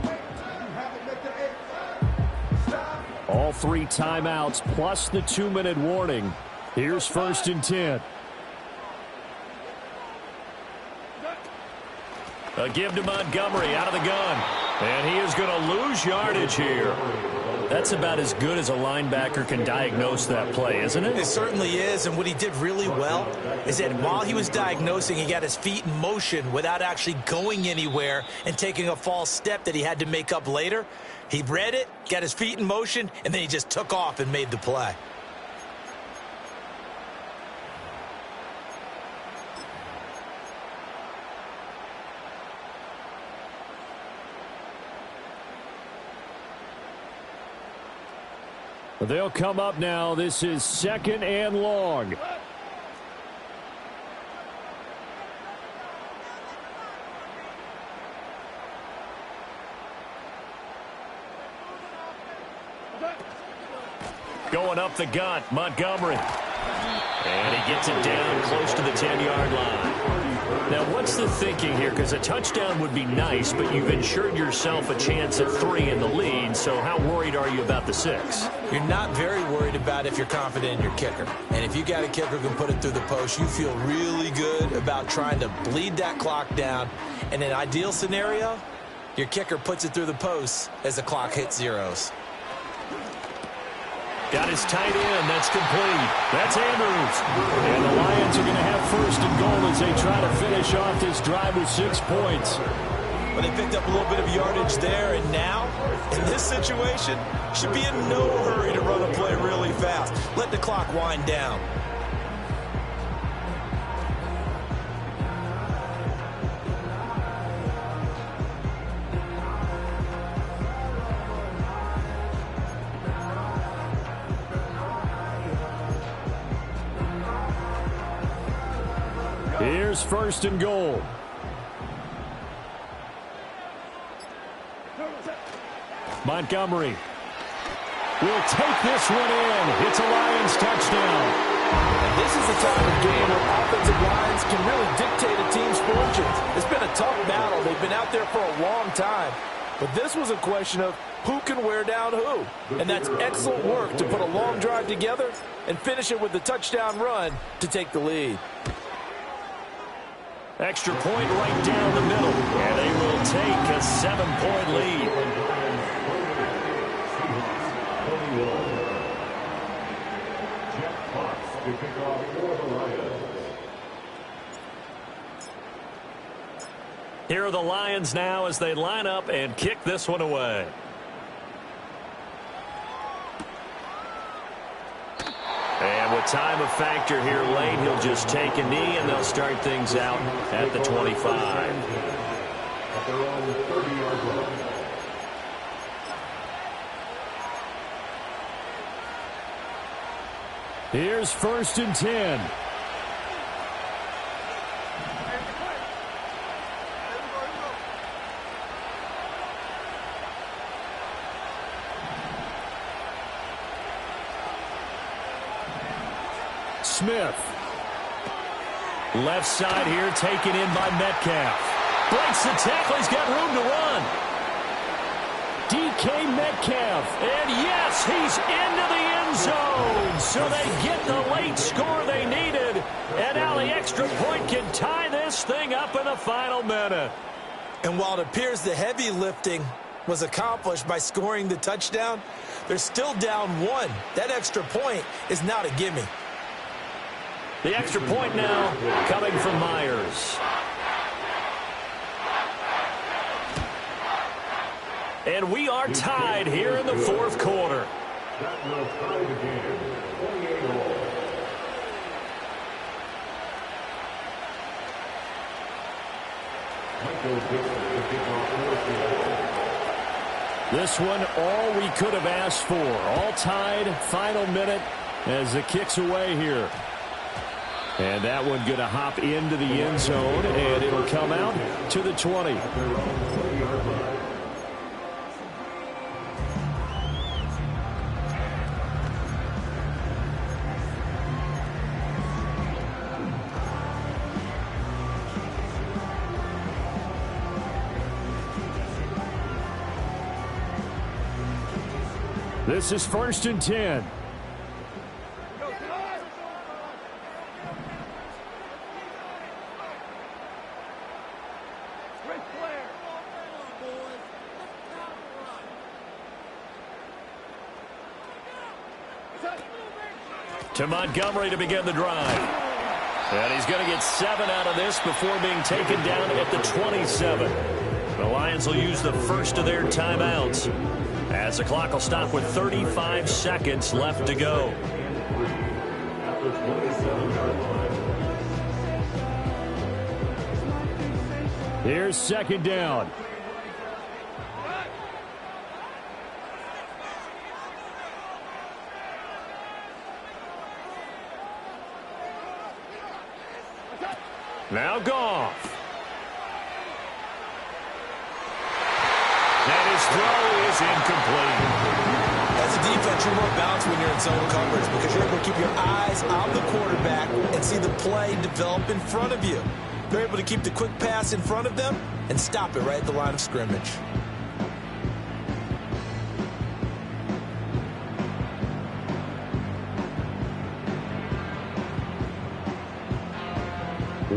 F: All 3 timeouts plus the 2-minute warning. Here's 1st and 10.
C: A give to Montgomery out of the gun. And he is going to lose yardage here. That's about as good as a linebacker can diagnose that play, isn't it?
D: It certainly is, and what he did really well is that while he was diagnosing, he got his feet in motion without actually going anywhere and taking a false step that he had to make up later. He read it, got his feet in motion, and then he just took off and made the play.
F: They'll come up now. This is 2nd and long. Going up the gut, Montgomery. And he gets it down close to the 10-yard line. Now, what's the thinking here? Because a touchdown would be nice, but you've ensured yourself a chance at 3 in the lead, so how worried are you about the 6?
D: You're not very worried about if you're confident in your kicker. And if you got a kicker who can put it through the post, you feel really good about trying to bleed that clock down. In an ideal scenario, your kicker puts it through the post as the clock hits zeros.
C: Got his tight end. That's complete. That's Andrews. And the Lions are going to have 1st and goal as they try to finish off this drive with 6 points.
D: But they picked up a little bit of yardage there, and now, in this situation, should be in no hurry to run a play really fast. Let the clock wind down.
F: Here's 1st and goal. Montgomery will take this one in. It's a Lions touchdown.
G: And this is the type of game where offensive lines can really dictate a team's fortunes. It's been a tough battle. They've been out there for a long time. But this was a question of who can wear down who. And that's excellent work to put a long drive together and finish it with the touchdown run to take the lead.
C: Extra point right down the middle. And they will take a 7-point lead. Here are the Lions now as they line up and kick this one away. And with time a factor here late, he'll just take a knee and they'll start things out at the 25.
E: At their own 30-yard line.
F: Here's 1st and 10. Smith.
C: Left side here taken in by Metcalf. Breaks the tackle. He's got room to run.
F: DK Metcalf.
C: And yes, he's into the end zone. So they get the late score they needed. And now the extra point can tie this thing up in the final minute.
D: And while it appears the heavy lifting was accomplished by scoring the touchdown, they're still down 1. That extra point is not a gimme.
C: The extra point now coming from Myers. And we are tied here in the 4th quarter.
E: That will tie the game. 28-all.
F: This one, all we could have asked for. All tied, final minute as the kick's away here. And that one going to hop into the end zone, and it'll come out to the 20. This is 1st and 10.
C: To Montgomery to begin the drive. And he's going to get 7 out of this before being taken down at the 27. The Lions will use the first of their timeouts as the clock will stop with 35 seconds left to go.
E: At the 27-yard line.
F: Here's second down. Now Goff. And his throw is incomplete.
D: As a defense, you're more balanced when you're in zone coverage because you're able to keep your eyes on the quarterback and see the play develop in front of you. They're able to keep the quick pass in front of them and stop it right at the line of scrimmage.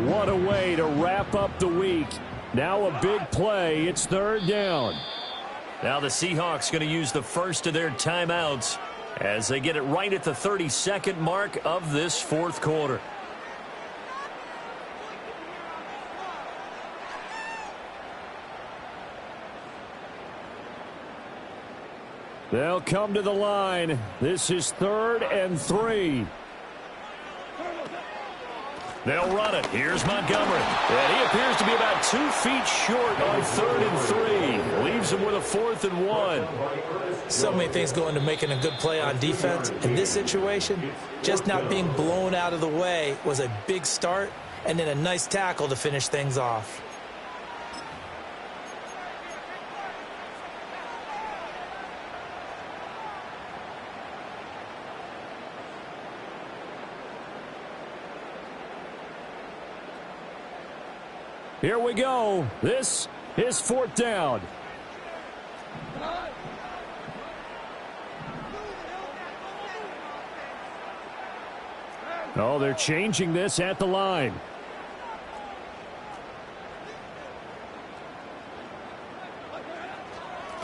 F: What a way to wrap up the week. Now a big play. It's third down.
C: Now the Seahawks going to use the first of their timeouts as they get it right at the 32nd mark of this fourth quarter.
F: They'll come to the line. This is 3rd and 3.
C: They'll run it. Here's Montgomery. And he appears to be about 2 feet short on 3rd and 3. Leaves him with a 4th and 1.
D: So many things go into making a good play on defense. In this situation, just not being blown out of the way was a big start, and then a nice tackle to finish things off.
F: Here we go. This is 4th down. Oh, they're changing this at the line.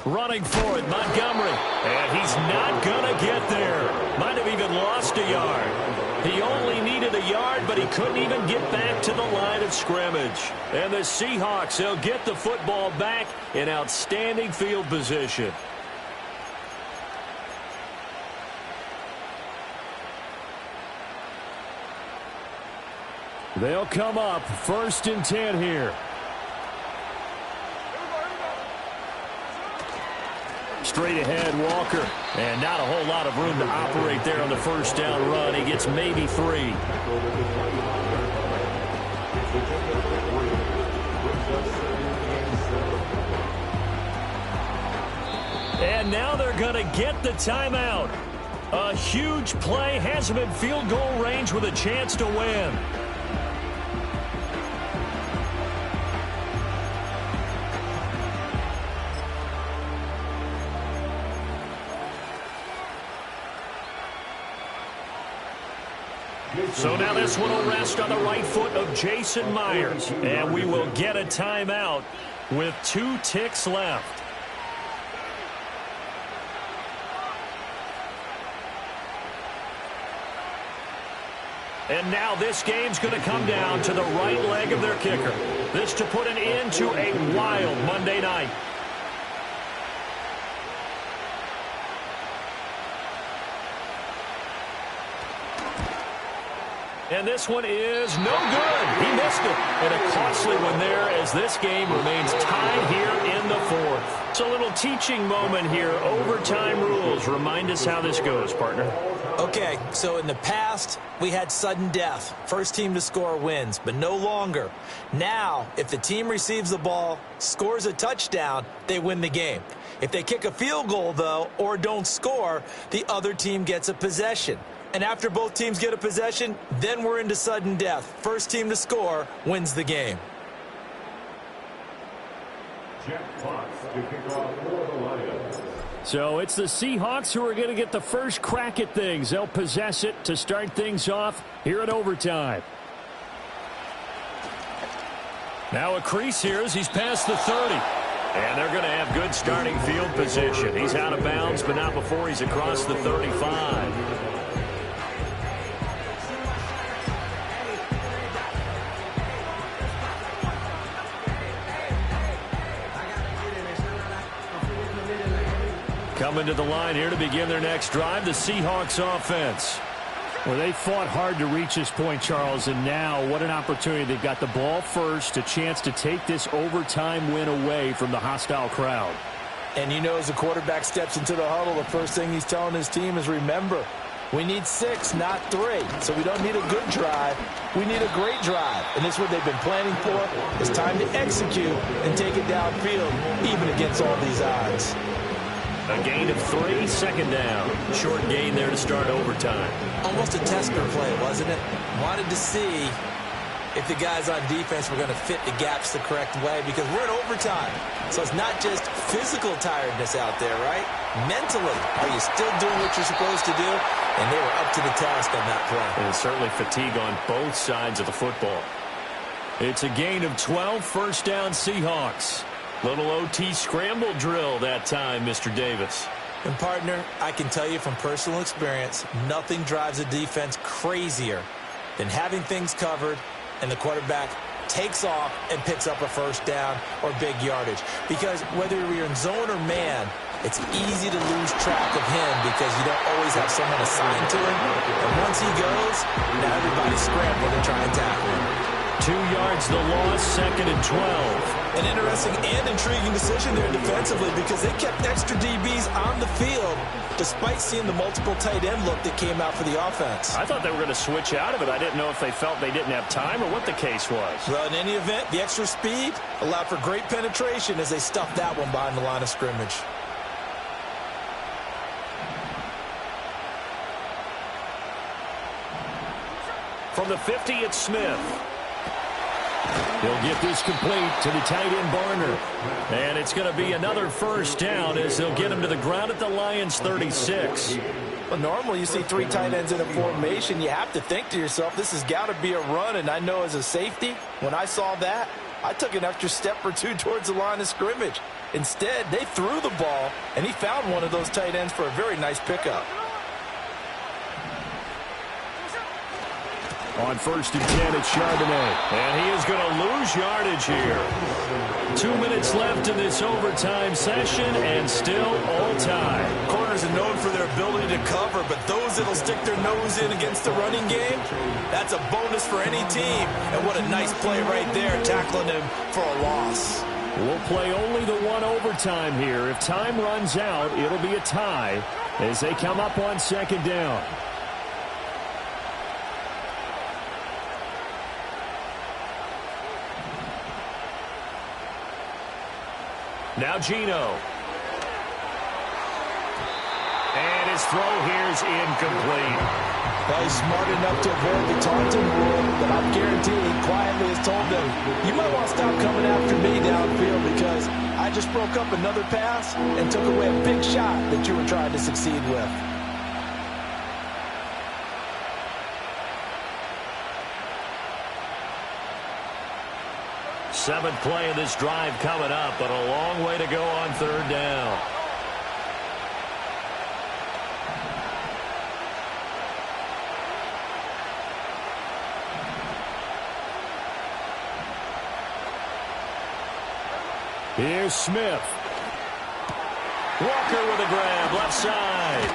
C: Running for it, Montgomery. And he's not going to get there. Might have even lost a yard. He only needed a yard, but he couldn't even get back to the line of scrimmage. And the Seahawks, they'll get the football back in outstanding field position.
F: They'll come up 1st and 10 here. Straight ahead, Walker. And not a whole lot of room to operate there on the first down run. He gets maybe 3.
C: And now they're going to get the timeout. A huge play, has him in field goal range with a chance to win. So now this one will rest on the right foot of Jason Myers. And we will get a timeout with 2 ticks left. And now this game's going to come down to the right leg of their kicker. This to put an end to a wild Monday night. And this one is no good. He missed it. And a costly one there as this game remains tied here in the 4th. It's a little teaching moment here. Overtime rules. Remind us how this goes, partner.
D: Okay, so in the past, we had sudden death. First team to score wins, but no longer. Now, if the team receives the ball, scores a touchdown, they win the game. If they kick a field goal, though, or don't score, the other team gets a possession. And after both teams get a possession, then we're into sudden death. First team to score wins the game.
E: Jack Fox to kick off for the Lions.
F: So it's the Seahawks who are going to get the first crack at things. They'll possess it to start things off here in overtime.
C: Now a crease here as he's past the 30. And they're going to have good starting field position. He's out of bounds, but not before he's across the 35. Coming to the line here to begin their next drive, the Seahawks offense.
F: Well, they fought hard to reach this point, Charles, and now what an opportunity. They've got the ball first, a chance to take this overtime win away from the hostile crowd.
G: And you know, as the quarterback steps into the huddle, the first thing he's telling his team is, remember, we need 6, not 3. So we don't need a good drive. We need a great drive. And this is what they've been planning for. It's time to execute and take it downfield, even against all these odds.
C: A gain of 3, second down. Short gain there to start overtime.
D: Almost a tester play, wasn't it? Wanted to see if the guys on defense were going to fit the gaps the correct way, because we're in overtime. So it's not just physical tiredness out there, right? Mentally, are you still doing what you're supposed to do? And they were up to the task on that play.
C: And certainly fatigue on both sides of the football. It's a gain of 12, first down Seahawks. Little OT scramble drill that time, Mr. Davis.
D: And, partner, I can tell you from personal experience, nothing drives a defense crazier than having things covered and the quarterback takes off and picks up a first down or big yardage. Because whether you're in zone or man, it's easy to lose track of him because you don't always have someone assigned to him. And once he goes, now everybody's scrambling to try and tackle him.
C: 2 yards the loss, second and 12.
D: An interesting and intriguing decision there defensively because they kept extra DBs on the field despite seeing the multiple tight end look that came out for the offense.
F: I thought they were going to switch out of it. I didn't know if they felt they didn't have time or what the case was.
D: Well, in any event, the extra speed allowed for great penetration as they stuffed that one behind the line of scrimmage.
C: From the 50, it's Smith. He'll get this complete to the tight end Barner. And it's going to be another first down as they'll get him to the ground at the Lions' 36.
G: Well, normally you see 3 tight ends in a formation. You have to think to yourself, this has got to be a run. And I know as a safety, when I saw that, I took an extra step or 2 towards the line of scrimmage. Instead, they threw the ball, and he found one of those tight ends for a very nice pickup.
F: On first and 10, it's Charbonnet.
C: And he is going to lose yardage here. 2 minutes left in this overtime session, and still all tie.
D: Corners are known for their ability to cover, but those that'll stick their nose in against the running game, that's a bonus for any team. And what a nice play right there, tackling him for a loss.
F: We'll play only the 1 overtime here. If time runs out, it'll be a tie as they come up on second down.
C: Now Gino. And his throw here is incomplete.
G: Well, he's smart enough to avoid the taunting rule, but I'm guaranteeing quietly has told them, you might want to stop coming after me downfield because I just broke up another pass and took away a big shot that you were trying to succeed with.
C: Seventh play of this drive coming up, but a long way to go on third down.
F: Here's Smith.
C: Walker with a grab, left side.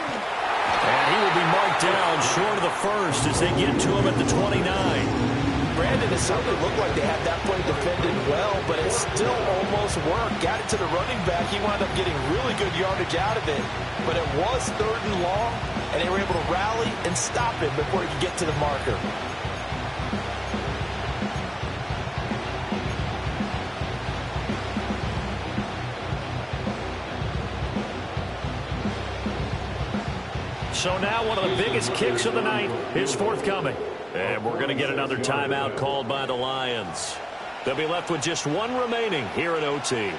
C: And he will be marked down short of the first as they get to him at the 29.
G: Brandon, it certainly looked like they had that play defended well, but it still almost worked. Got it to the running back. He wound up getting really good yardage out of it, but it was third and long, and they were able to rally and stop him before he could get to the marker.
C: So now one of the biggest kicks of the night is forthcoming. And we're going to get another timeout called by the Lions. They'll be left with just 1 remaining here at OT.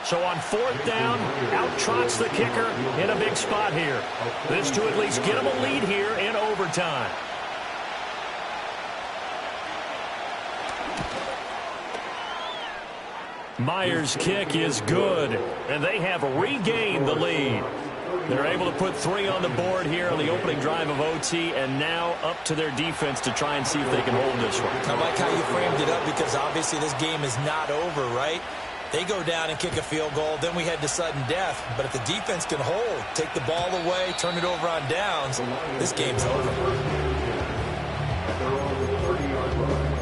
C: So on fourth down, out trots the kicker in a big spot here. This to at least get him a lead here in overtime. Myers' kick is good, and they have regained the lead. They're able to put 3 on the board here on the opening drive of OT, and now up to their defense to try and see if they can hold this one.
D: I like how you framed it up because obviously this game is not over, right? They go down and kick a field goal, then we head to sudden death. But if the defense can hold, take the ball away, turn it over on downs, this game's over.
E: They're on the 30-yard line.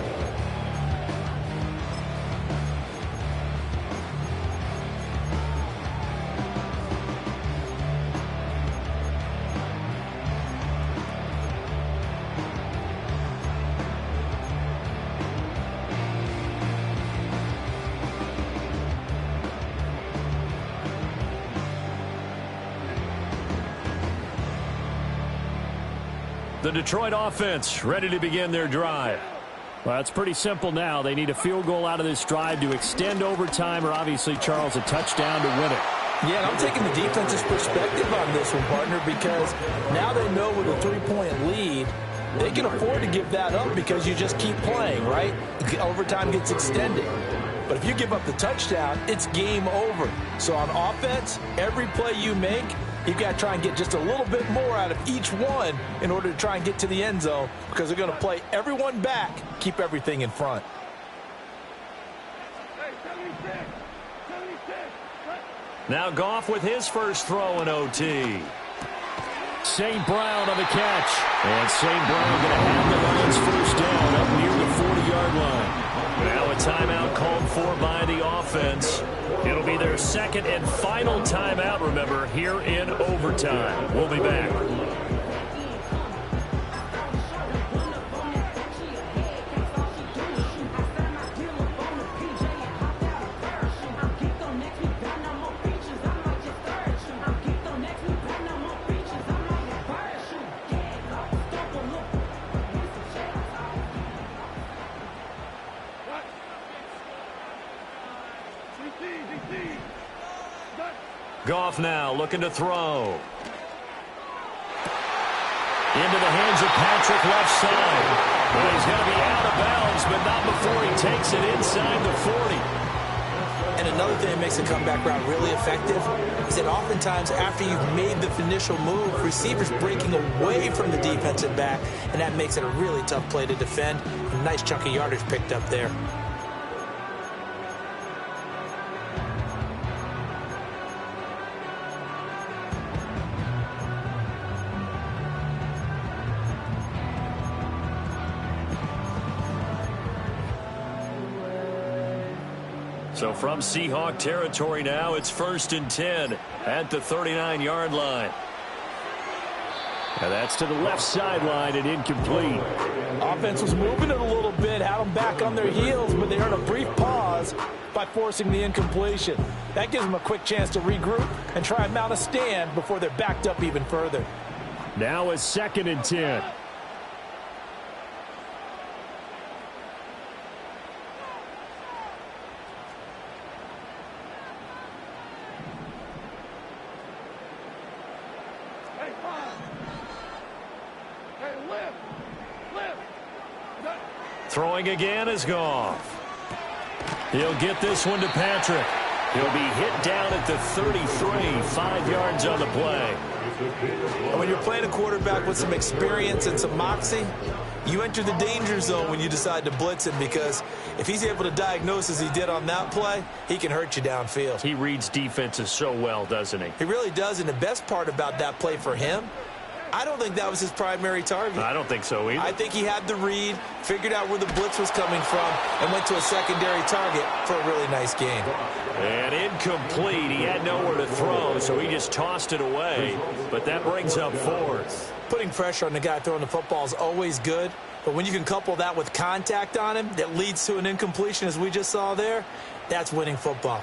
C: The Detroit offense ready to begin their drive.
F: Well, it's pretty simple now. They need a field goal out of this drive to extend overtime, or obviously, Charles, a touchdown to win it.
D: Yeah, and I'm taking the defense's perspective on this one, partner, because now they know with a 3-point lead, they can afford to give that up because you just keep playing, right? Overtime gets extended. But if you give up the touchdown, it's game over. So on offense, every play you make, you've got to try and get just a little bit more out of each one in order to try and get to the end zone because they're going to play everyone back, keep everything in front.
C: Now Goff with his first throw in OT.
F: St. Brown on the catch. And St. Brown going to have the Lions first down up near the 40-yard line.
C: Now a timeout called for by the offense. It'll be their second and final timeout, remember, here in overtime. We'll be back. Goff now looking to throw. Into the hands of Patrick left side. Well, he's going to be out of bounds, but not before he takes it inside the 40.
D: And another thing that makes the comeback route really effective is that oftentimes after you've made the initial move, receivers breaking away from the defensive back, and that makes it a really tough play to defend. A nice chunk of yardage picked up there.
C: So from Seahawk territory now, it's 1st and 10 at the 39-yard line.
F: And that's to the left sideline and incomplete.
G: Offense was moving it a little bit, had them back on their heels, but they earned a brief pause by forcing the incompletion. That gives them a quick chance to regroup and try and mount a stand before they're backed up even further.
F: Now it's 2nd and 10.
C: Throwing again is Goff. He'll get this one to Patrick. He'll be hit down at the 33, 5 yards on the play.
D: And when you're playing a quarterback with some experience and some moxie, you enter the danger zone when you decide to blitz him, because if he's able to diagnose as he did on that play, he can hurt you downfield.
C: He reads defenses so well, doesn't he?
D: He really does, and the best part about that play for him, I don't think that was his primary target.
C: I don't think so either.
D: I think he had the read, figured out where the blitz was coming from, and went to a secondary target for a really nice gain.
C: And incomplete. He had nowhere to throw, so he just tossed it away. But that brings up 4th.
D: Putting pressure on the guy throwing the football is always good, but when you can couple that with contact on him that leads to an incompletion, as we just saw there, that's winning football.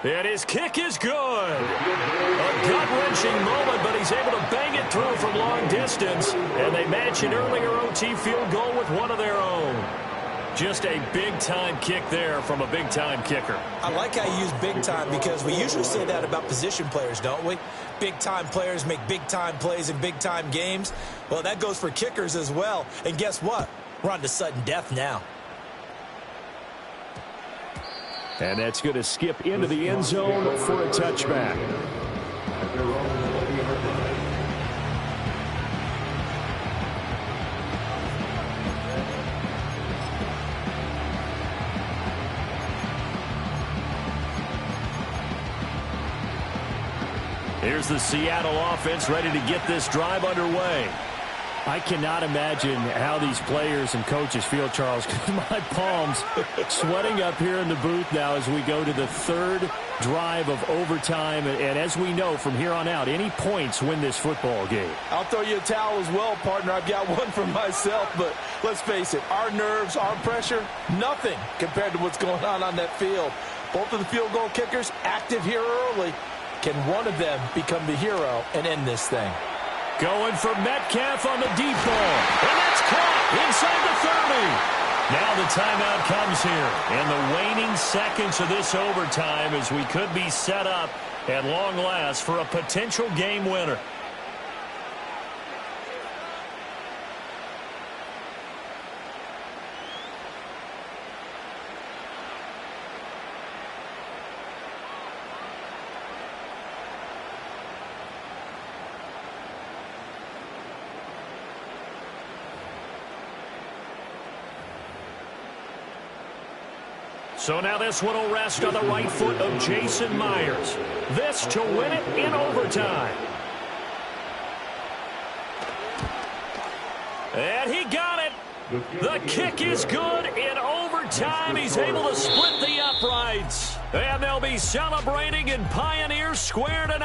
C: And his kick is good. A gut-wrenching moment, but he's able to bang it through from long distance. And they match an earlier OT field goal with one of their own. Just a big-time kick there from a big-time kicker.
D: I like how you use big-time, because we usually say that about position players, don't we? Big-time players make big-time plays in big-time games. Well, that goes for kickers as well. And guess what? We're on to sudden death now.
F: And that's going to skip into the end zone for a touchback.
C: Here's the Seattle offense ready to get this drive underway.
F: I cannot imagine how these players and coaches feel, Charles, because my palms sweating up here in the booth now as we go to the third drive of overtime. And as we know from here on out, any points win this football game.
G: I'll throw you a towel as well, partner. I've got one for myself, but let's face it, our nerves, our pressure, nothing compared to what's going on that field. Both of the field goal kickers active here early. Can one of them become the hero and end this thing?
C: Going for Metcalf on the deep ball. And that's caught inside the 30. Now the timeout comes here. In the waning seconds of this overtime as we could be set up at long last for a potential game winner. So now this one will rest on the right foot of Jason Myers. This to win it in overtime. And he got it. The kick is good in overtime. He's able to split the uprights. And they'll be celebrating in Pioneer Square tonight.